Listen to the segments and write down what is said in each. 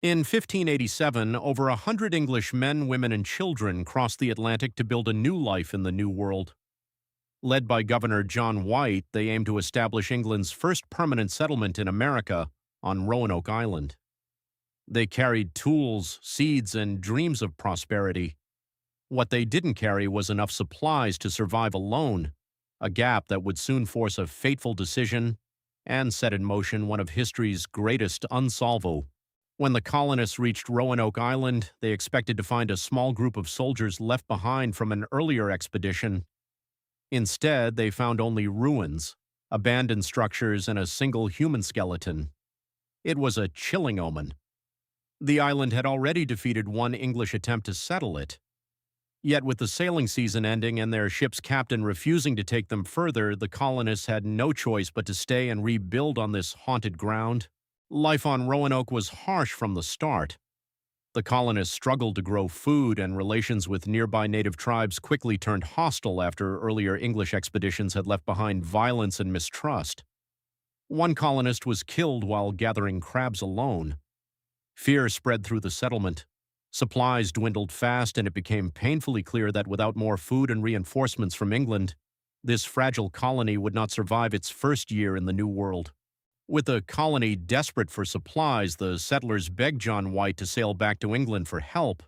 In 1587, over 100 English men, women, and children crossed the Atlantic to build a new life in the New World. Led by Governor John White, they aimed to establish England's first permanent settlement in America on Roanoke Island. They carried tools, seeds, and dreams of prosperity. What they didn't carry was enough supplies to survive alone, a gap that would soon force a fateful decision and set in motion one of history's greatest unsolved. When the colonists reached Roanoke Island, they expected to find a small group of soldiers left behind from an earlier expedition. Instead, they found only ruins, abandoned structures, and a single human skeleton. It was a chilling omen. The island had already defeated one English attempt to settle it. Yet with the sailing season ending and their ship's captain refusing to take them further, the colonists had no choice but to stay and rebuild on this haunted ground. Life on Roanoke was harsh from the start. The colonists struggled to grow food, and relations with nearby native tribes quickly turned hostile after earlier English expeditions had left behind violence and mistrust. One colonist was killed while gathering crabs alone. Fear spread through the settlement. Supplies dwindled fast, and it became painfully clear that without more food and reinforcements from England, this fragile colony would not survive its first year in the New World. With the colony desperate for supplies, the settlers begged John White to sail back to England for help.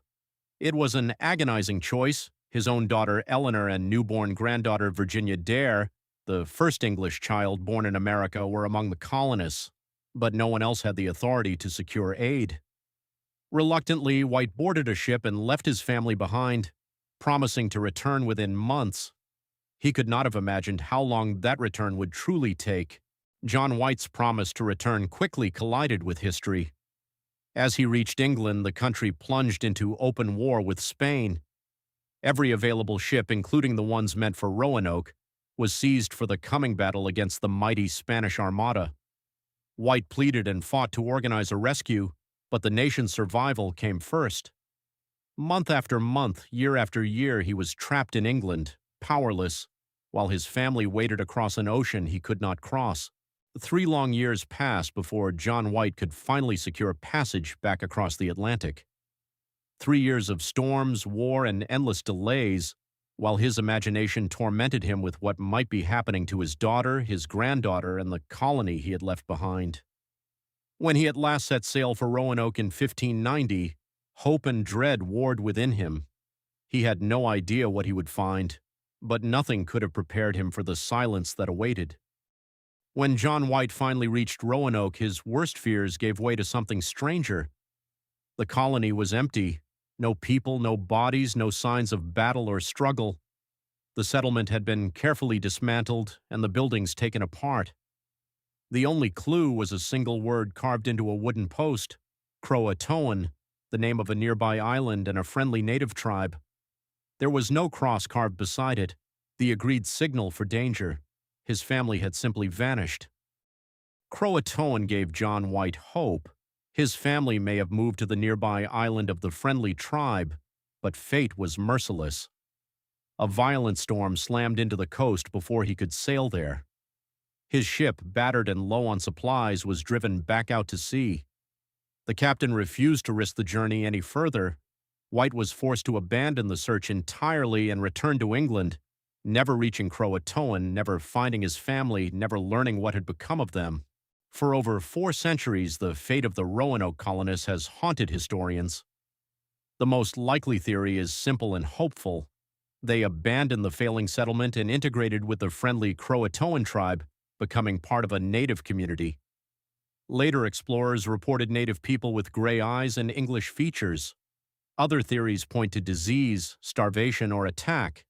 It was an agonizing choice. His own daughter Eleanor and newborn granddaughter Virginia Dare, the first English child born in America, were among the colonists, but no one else had the authority to secure aid. Reluctantly, White boarded a ship and left his family behind, promising to return within months. He could not have imagined how long that return would truly take. John White's promise to return quickly collided with history. As he reached England, the country plunged into open war with Spain. Every available ship, including the ones meant for Roanoke, was seized for the coming battle against the mighty Spanish Armada. White pleaded and fought to organize a rescue, but the nation's survival came first. Month after month, year after year, he was trapped in England, powerless, while his family waded across an ocean he could not cross. 3 long years passed before John White could finally secure passage back across the Atlantic. 3 years of storms, war, and endless delays, while his imagination tormented him with what might be happening to his daughter, his granddaughter, and the colony he had left behind. When he at last set sail for Roanoke in 1590, hope and dread warred within him. He had no idea what he would find, but nothing could have prepared him for the silence that awaited. When John White finally reached Roanoke, his worst fears gave way to something stranger. The colony was empty. No people, no bodies, no signs of battle or struggle. The settlement had been carefully dismantled and the buildings taken apart. The only clue was a single word carved into a wooden post: Croatoan, the name of a nearby island and a friendly native tribe. There was no cross carved beside it, the agreed signal for danger. His family had simply vanished. Croatoan gave John White hope. His family may have moved to the nearby island of the friendly tribe, but fate was merciless. A violent storm slammed into the coast before he could sail there. His ship, battered and low on supplies, was driven back out to sea. The captain refused to risk the journey any further. White was forced to abandon the search entirely and return to England, never reaching Croatoan, never finding his family, never learning what had become of them. For over 4 centuries, the fate of the Roanoke colonists has haunted historians. The most likely theory is simple and hopeful. They abandoned the failing settlement and integrated with the friendly Croatoan tribe, becoming part of a native community. Later explorers reported native people with gray eyes and English features. Other theories point to disease, starvation, or attack.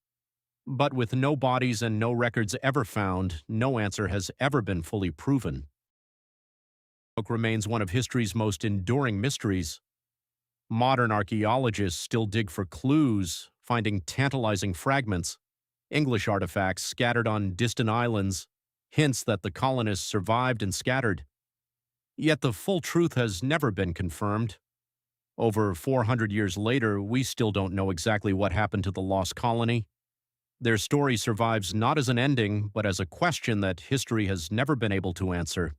But with no bodies and no records ever found, no answer has ever been fully proven. Roanoke remains one of history's most enduring mysteries. Modern archaeologists still dig for clues, finding tantalizing fragments, English artifacts scattered on distant islands, hints that the colonists survived and scattered. Yet the full truth has never been confirmed. Over 400 years later, we still don't know exactly what happened to the Lost Colony. Their story survives not as an ending, but as a question that history has never been able to answer.